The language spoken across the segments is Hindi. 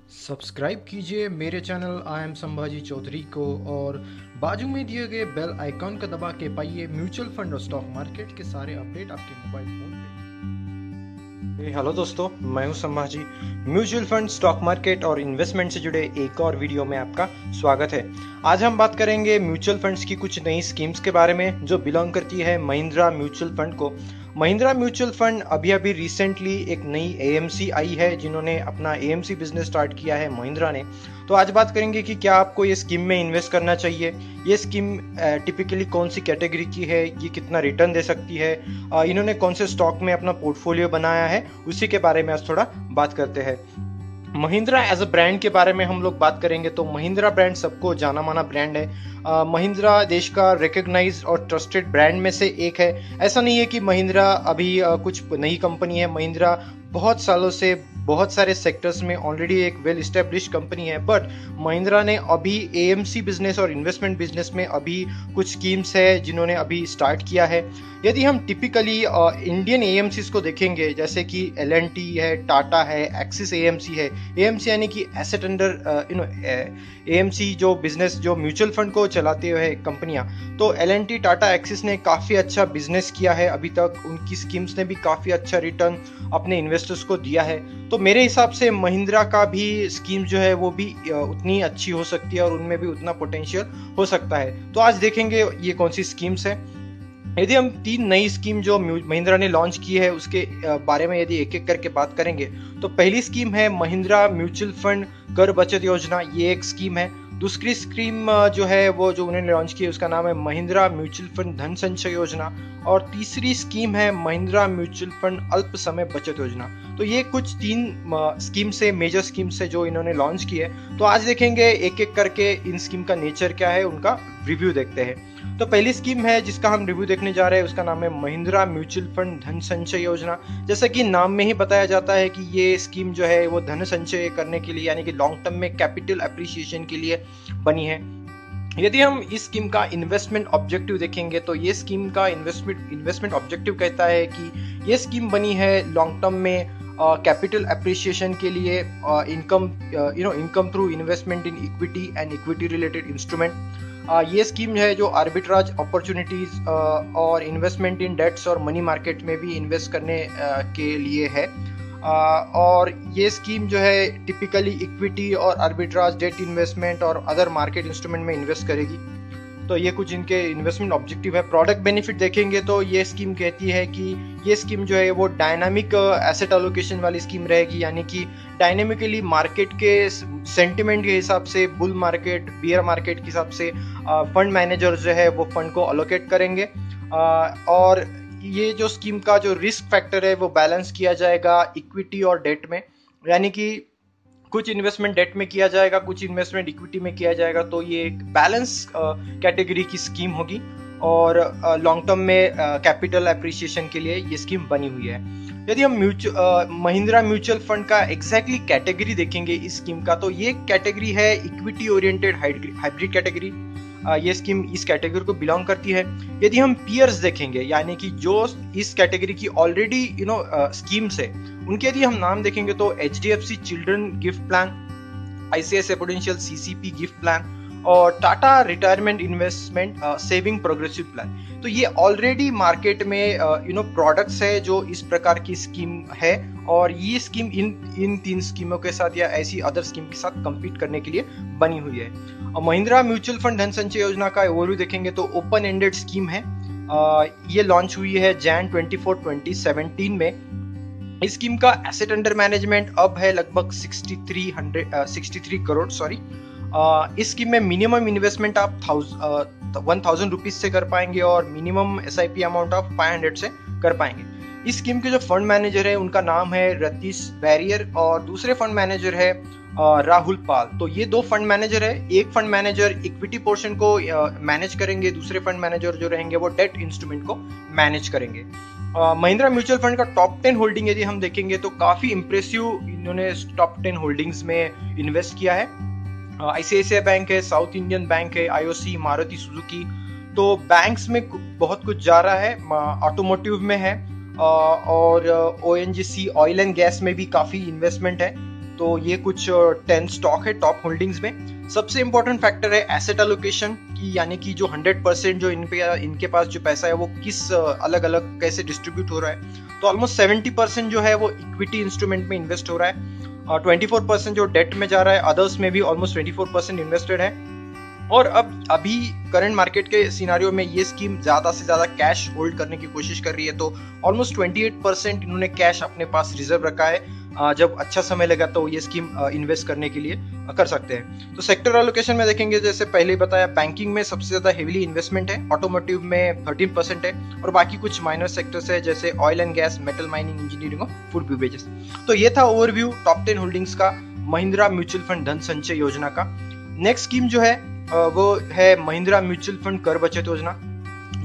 सब्सक्राइब कीजिए मेरे channel I am Sambhaji Chaudhari को और बाजू में दिए गए बेल आइकॉन का दबा के पाइए म्यूचुअल फंड और स्टॉक मार्केट के सारे अपडेट आपके मोबाइल फोन पे। हेलो दोस्तों, मैं हूं Sambhaji. Mutual fund, stock market और इन्वेस्टमेंट से जुड़े एक और वीडियो में आपका स्वागत है। आज हम बात करेंगे म्यूचुअल फंड्स की कुछ नई स्कीम्स के बारे में जो बिलोंग करती है महिंद्रा म्यूचुअल फंड को। महिंद्रा म्यूचुअल फंड अभी रिसेंटली एक नई एएमसी आई है, जिन्होंने अपना एएमसी बिजनेस स्टार्ट किया है महिंद्रा ने। तो आज बात करेंगे कि क्या आपको ये स्कीम में इन्वेस्ट करना चाहिए, ये स्कीम टिपिकली कौन सी कैटेगरी की है, ये कितना रिटर्न दे सकती है, इन्होंने कौन से स्टॉक में अपना पोर्टफोलियो बनाया है, उसी के बारे में आज थोड़ा बात करते हैं। महिंद्रा एज अ ब्रांड के बारे में हम लोग बात करेंगे तो महिंद्रा ब्रांड सबको जाना माना ब्रांड है। महिंद्रा देश का रिकग्नाइज्ड और ट्रस्टेड ब्रांड में से एक है। ऐसा नहीं है कि महिंद्रा अभी कुछ नई कंपनी है। महिंद्रा बहुत सालों से बहुत सारे सेक्टर्स में ऑलरेडी एक वेल इस्टेब्लिश कंपनी है, बट महिंद्रा ने अभी एएमसी बिजनेस और इन्वेस्टमेंट बिजनेस में अभी कुछ स्कीम्स है जिन्होंने अभी स्टार्ट किया है। यदि हम टिपिकली इंडियन एएमसीज को देखेंगे, जैसे कि एल&टी है, टाटा है, एक्सिस एएमसी है। एएमसी यानी कि एसेट अंडर एएमसी जो बिजनेस जो म्यूचुअल फंड को चलाते हुए कंपनियां। तो एल&टी, टाटा, एक्सिस ने काफी अच्छा बिजनेस किया है अभी तक। उनकी स्कीम्स ने भी काफी अच्छा रिटर्न अपने इन्वेस्टर्स को दिया है। तो मेरे हिसाब से महिंद्रा का भी स्कीम जो है वो भी उतनी अच्छी हो सकती है और उनमें भी उतना पोटेंशियल हो सकता है। तो आज देखेंगे ये कौन सी स्कीम्स है। यदि हम 3 नई स्कीम जो महिंद्रा ने लॉन्च की है उसके बारे में यदि एक एक करके बात करेंगे तो पहली स्कीम है महिंद्रा म्यूचुअल फंड कर बचत योजना। ये एक स्कीम है। दूसरी स्कीम जो है वो जो उन्होंने लॉन्च की है उसका नाम है महिंद्रा म्यूचुअल फंड धन संचय योजना। और तीसरी स्कीम है महिंद्रा म्यूचुअल फंड अल्प समय बचत योजना। तो ये कुछ 3 स्कीम से मेजर स्कीम से जो इन्होंने लॉन्च की है। तो आज देखेंगे एक एक करके इन स्कीम का नेचर क्या है, उनका रिव्यू देखते हैं। तो पहली स्कीम है जिसका हम रिव्यू देखने जा रहे हैं उसका नाम है महिंद्रा म्यूचुअल फंड धन संचय योजना। जैसा कि नाम में ही बताया जाता है कि ये स्कीम जो है वो धन संचय करने के लिए यानी कि लॉन्ग टर्म में कैपिटल अप्रिसिएशन के लिए बनी है। यदि हम इस स्कीम का इन्वेस्टमेंट ऑब्जेक्टिव देखेंगे तो ये स्कीम का इन्वेस्टमेंट ऑब्जेक्टिव कहता है कि ये स्कीम बनी है लॉन्ग टर्म में कैपिटल अप्रिसिएशन के लिए, income through investment in equity and equity related instrument. ये स्कीम है जो आर्बिट्राज अपॉर्चुनिटीज और इन्वेस्टमेंट इन डेट्स और मनी मार्केट में भी इन्वेस्ट करने के लिए है। और ये स्कीम जो है टिपिकली इक्विटी और आर्बिट्राज, डेट इन्वेस्टमेंट और अदर मार्केट इंस्ट्रूमेंट में इन्वेस्ट करेगी। तो ये कुछ इनके इन्वेस्टमेंट ऑब्जेक्टिव है। प्रोडक्ट बेनिफिट देखेंगे तो ये स्कीम कहती है कि ये स्कीम जो है वो डायनामिक एसेट एलोकेशन वाली स्कीम रहेगी, यानी कि डायनेमिकली मार्केट के सेंटिमेंट के हिसाब से, बुल मार्केट, बियर मार्केट के हिसाब से फंड मैनेजर जो है वो फंड को अलोकेट करेंगे। और ये जो स्कीम का जो रिस्क फैक्टर है वो बैलेंस किया जाएगा इक्विटी और डेट में, यानी कि कुछ इन्वेस्टमेंट डेट में किया जाएगा, कुछ इन्वेस्टमेंट इक्विटी में किया जाएगा। तो ये एक बैलेंस कैटेगरी की स्कीम होगी और लॉन्ग टर्म में कैपिटल अप्रिसिएशन के लिए ये स्कीम बनी हुई है। यदि हम महिंद्रा म्यूचुअल फंड का एग्जैक्टली कैटेगरी देखेंगे इस स्कीम का, तो ये कैटेगरी है इक्विटी ओरिएंटेड हाइब्रिड कैटेगरी। ये स्कीम इस कैटेगरी को बिलोंग करती है। यदि हम पियर्स देखेंगे, यानी कि जो इस कैटेगरी की ऑलरेडी स्कीम्स है, उनके यदि हम नाम देखेंगे तो HDFC children gift plan, ICICI Prudential CCP gift plan और Tata retirement investment saving progressive plan. तो ये ऑलरेडी मार्केट में प्रोडक्ट्स है जो इस प्रकार की स्कीम है और ये स्कीम इन 3 स्कीमों के साथ या ऐसी अदर स्कीम के साथ compete करने के लिए बनी हुई है। महिंद्रा म्यूचुअल फंड धन संचय योजना का ओवरव्यू देखेंगे तो ओपन एंडेड स्कीम है। ये लॉन्च हुई है Jan 24, 2017 में। इस स्कीम का एसेट अंडर मैनेजमेंट अब है लगभग 63 करोड़। इस स्कीम में मिनिमम इन्वेस्टमेंट आप 1000 रुपीज से कर पाएंगे और मिनिमम SIP अमाउंट आप 500 से कर पाएंगे। इस स्कीम के जो फंड मैनेजर है उनका नाम है रतीश बैरियर और दूसरे फंड मैनेजर है राहुल पाल। तो ये 2 फंड मैनेजर है। एक फंड मैनेजर इक्विटी पोर्शन को मैनेज करेंगे, दूसरे फंड मैनेजर जो रहेंगे वो डेट इंस्ट्रूमेंट को मैनेज करेंगे। महिंद्रा म्यूचुअल फंड का टॉप 10 होल्डिंग यदि हम देखेंगे तो काफी इंप्रेसिव इन्होंने टॉप 10 होल्डिंग्स में इन्वेस्ट किया है। ICICI बैंक है, साउथ इंडियन बैंक है, IOC, मारुति सुजुकी। तो बैंक्स में बहुत कुछ जा रहा है, ऑटोमोटिव में है और ONGC ऑयल एंड गैस में भी काफी इन्वेस्टमेंट है। तो ये कुछ 10 स्टॉक है टॉप होल्डिंग्स में। सबसे इंपॉर्टेंट फैक्टर है एसेट एलोकेशन की, यानी कि जो 100% जो इनके पास जो पैसा है वो किस अलग अलग कैसे डिस्ट्रीब्यूट हो रहा है। तो ऑलमोस्ट 70% जो है वो इक्विटी इंस्ट्रूमेंट में इन्वेस्ट हो रहा है और 24% जो डेट में जा रहा है, अदर्स में भी ऑलमोस्ट 24% इन्वेस्टेड है। और अब अभी करंट मार्केट के सिनारियो में ये स्कीम ज़्यादा से ज़्यादा कैश होल्ड करने की कोशिश कर रही है, तो ऑलमोस्ट 28% इन्होंने कैश अपने पास रिजर्व रखा है। जब अच्छा समय लगा तो ये स्कीम इन्वेस्ट करने के लिए कर सकते हैं। तो सेक्टर एलोकेशन में देखेंगे, जैसे पहले ही बताया, बैंकिंग में सबसे ज़्यादा हेवीली इन्वेस्टमेंट है, ऑटोमोटिव में 13% है और बाकी कुछ माइनर सेक्टर्स है जैसे oil and gas, metal mining, engineering और फूड बेवरेजेस। तो ये था ओवरव्यू टॉप 10 होल्डिंग्स का महिंद्रा म्यूचुअल फंड धन संचय योजना का। नेक्स्ट स्कीम जो है वो है महिंद्रा म्यूचुअल फंड कर बचत योजना।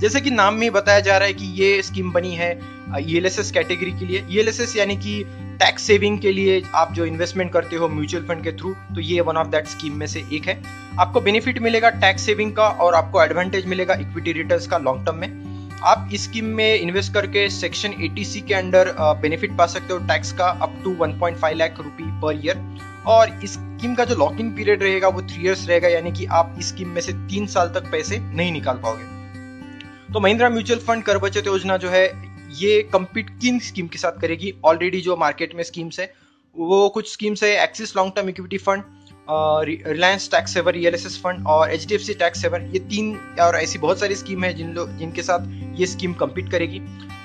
जैसे कि नाम में बताया जा रहा है कि ये स्कीम बनी है ELSS कैटेगरी के लिए। ELSS यानी कि टैक्स सेविंग के लिए आप जो इन्वेस्टमेंट करते हो म्यूचुअल फंड के थ्रू, तो ये वन ऑफ दैट स्कीम में से एक है। आपको बेनिफिट मिलेगा टैक्स सेविंग का और आपको एडवांटेज मिलेगा इक्विटी रिटर्न्स का लॉन्ग टर्म में। आप इस स्कीम में इन्वेस्ट करके सेक्शन 80C के अंडर बेनिफिट पा सकते हो टैक्स का up to 1.5 lakh rupee per year. और इस स्कीम का जो लॉक इन पीरियड रहेगा वो 3 इयर्स रहेगा, यानी कि आप इस स्कीम में से 3 साल तक पैसे नहीं निकाल पाओगे। तो महिंद्रा म्यूचुअल फंड कर बचत योजना जो है ये कम्पीट किन स्कीम के साथ करेगी? ऑलरेडी जो मार्केट में स्कीम्स है वो कुछ स्कीम्स है Axis long term equity fund, Reliance tax saver ELSS fund और HDFC टैक्स सेवर। ये 3 और ऐसी बहुत सारी स्कीम है जिनके साथ ये स्कीम कम्पीट करेगी।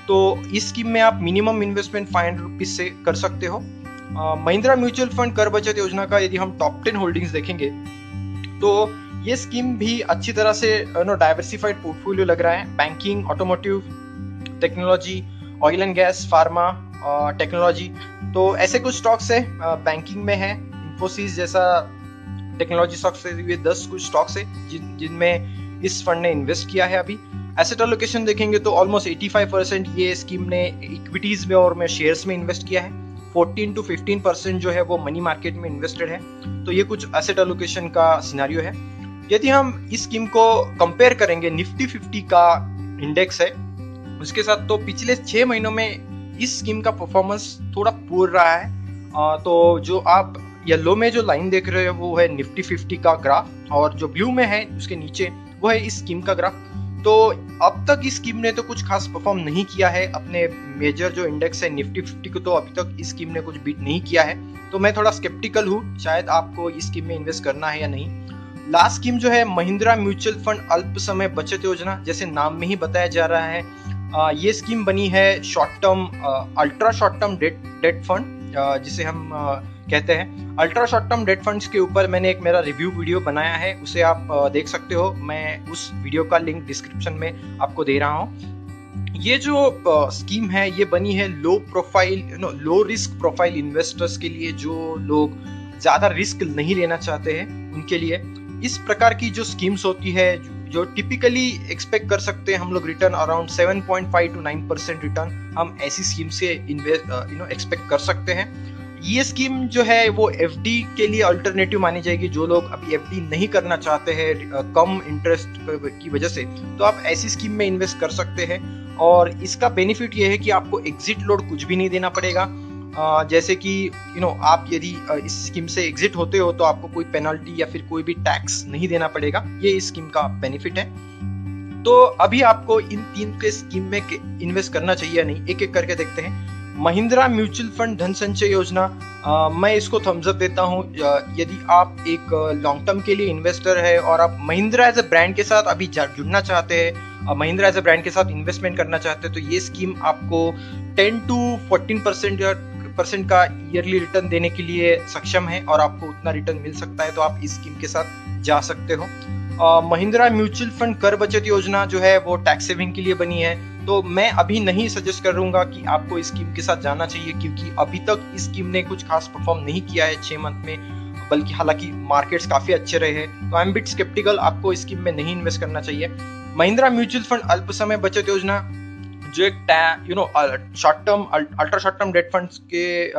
तो इस स्कीम में आप मिनिमम इन्वेस्टमेंट 500 रुपीज से कर सकते हो। महिंद्रा म्यूचुअल फंड कर बचत योजना का यदि हम टॉप 10 होल्डिंग्स देखेंगे तो ये स्कीम भी अच्छी तरह से डाइवर्सिफाइड पोर्टफोलियो लग रहा है। Banking, automotive, technology, oil and gas, pharma, technology, तो ऐसे कुछ स्टॉक्स है। बैंकिंग में है इंफोसिस जैसा टेक्नोलॉजी स्टॉक्स है, ये 10 कुछ स्टॉक्स है जिनमें इस फंड ने इन्वेस्ट किया है। अभी एसेट एलोकेशन देखेंगे तो ऑलमोस्ट 85% ये स्कीम ने इक्विटीज में और में शेयर्स में इन्वेस्ट किया है। 14 to 15% जो है वो मनी मार्केट में इन्वेस्टेड है। तो ये कुछ एसेट एलोकेशन का सिनारियो है। यदि हम इस स्कीम को कंपेयर करेंगे, निफ्टी 50 का इंडेक्स है उसके साथ, तो पिछले 6 महीनों में इस स्कीम का परफॉर्मेंस थोड़ा पुअर रहा है। तो जो आप येलो में जो लाइन देख रहे हो वो है निफ्टी 50 का ग्राफ और जो ब्लू में है उसके नीचे वो है इस स्कीम का ग्राफ। तो अब तक इस स्कीम ने तो कुछ खास परफॉर्म नहीं किया है अपने मेजर जो इंडेक्स है निफ्टी 50 को, तो अभी तक इस स्कीम ने कुछ बीट नहीं किया है। तो मैं थोड़ा स्केप्टिकल हूँ, शायद आपको इस स्कीम में इन्वेस्ट करना है या नहीं। लास्ट स्कीम जो है महिंद्रा म्यूचुअल फंड अल्प समय बचत योजना, जैसे नाम में ही बताया जा रहा है, ये स्कीम बनी है short term ultra short term debt fund जिसे हम कहते हैं। Ultra short term debt funds के ऊपर मैंने एक मेरा रिव्यू वीडियो बनाया है, उसे आप देख सकते हो। मैं उस वीडियो का लिंक डिस्क्रिप्शन में आपको दे रहा हूँ। ये जो स्कीम है ये बनी है लो रिस्क प्रोफाइल इन्वेस्टर्स के लिए, जो लोग ज़्यादा रिस्क नहीं लेना चाहते हैं उनके लिए। इस प्रकार की जो स्कीम्स होती है जो टिपिकली एक्सपेक्ट कर सकते हैं हम लोग रिटर्न अराउंड 7.5 to 9% रिटर्न, हम ऐसी स्कीम से एक्सपेक्ट कर सकते हैं। ये स्कीम जो है वो FD के लिए अल्टरनेटिव मानी जाएगी। जो लोग अभी FD नहीं करना चाहते हैं कम इंटरेस्ट की वजह से, तो आप ऐसी स्कीम में इन्वेस्ट कर सकते हैं। और इसका बेनिफिट ये है कि आपको एग्जिट लोड कुछ भी नहीं देना पड़ेगा। जैसे कि आप यदि इस स्कीम से एग्जिट होते हो तो आपको कोई पेनल्टी या फिर कोई भी टैक्स नहीं देना पड़ेगा। ये इस स्कीम का बेनिफिट है। तो अभी आपको इन 3 के स्कीम में इन्वेस्ट करना चाहिए या नहीं, एक एक करके देखते हैं। महिंद्रा म्यूचुअल फंड धन संचय योजना, मैं इसको थम्स अप देता हूँ। यदि आप एक लॉन्ग टर्म के लिए इन्वेस्टर है और आप महिंद्रा एज ए ब्रांड के साथ अभी जुड़ना चाहते हैं, महिंद्रा एज ए ब्रांड के साथ इन्वेस्टमेंट करना चाहते हैं, तो ये स्कीम आपको 10 to 14% का ईयरली रिटर्न देने के लिए सक्षम है और आपको उतना रिटर्न मिल सकता है। तो आप इस स्कीम के साथ जा सकते हो। महिंद्रा म्यूचुअल फंड कर बचत योजना जो है वो टैक्स सेविंग के लिए बनी है। तो मैं अभी नहीं सजेस्ट करूंगा कि आपको इस स्कीम के साथ जाना चाहिए, क्योंकि अभी तक इस स्कीम ने कुछ खास परफॉर्म नहीं किया है 6 मंथ में, बल्कि हालांकि मार्केट्स काफी अच्छे रहे हैं। तो आई एम बिट स्केप्टिकल, आपको इस स्कीम में नहीं इन्वेस्ट करना चाहिए। महिंद्रा म्यूचुअल फंड अल्प समय बचत योजना जो एक short term ultra short term debt funds के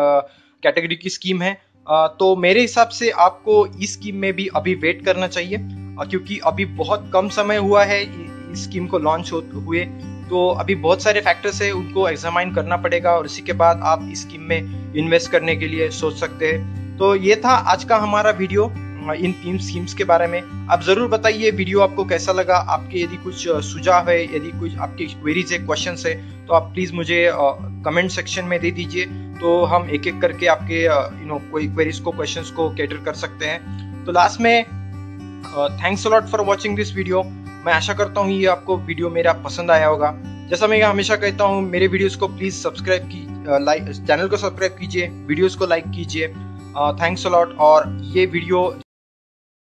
कैटेगरी की स्कीम है, तो मेरे हिसाब से आपको इस स्कीम में भी अभी वेट करना चाहिए, क्योंकि अभी बहुत कम समय हुआ है इस स्कीम को लॉन्च हुए। तो अभी बहुत सारे फैक्टर्स है, उनको एग्जामाइन करना पड़ेगा और इसी के बाद आप इस स्कीम में इन्वेस्ट करने के लिए सोच सकते हैं। तो ये था आज का हमारा वीडियो इन 3 स्कीम्स के बारे में। आप ज़रूर बताइए वीडियो आपको कैसा लगा। आपके यदि कुछ सुझाव है, यदि कुछ आपकी क्वेरीज है, क्वेश्चंस है, तो आप प्लीज़ मुझे कमेंट सेक्शन में दे दीजिए। तो हम एक एक करके आपके कोई क्वेरीज को, क्वेश्चंस को कैटर कर सकते हैं। तो लास्ट में thanks a lot for watching this video. मैं आशा करता हूँ ये आपको वीडियो मेरा पसंद आया होगा। जैसा मैं हमेशा कहता हूँ, मेरे वीडियोस को प्लीज़ सब्सक्राइब चैनल को सब्सक्राइब कीजिए, वीडियोस को लाइक कीजिए। Thanks a lot. और ये वीडियो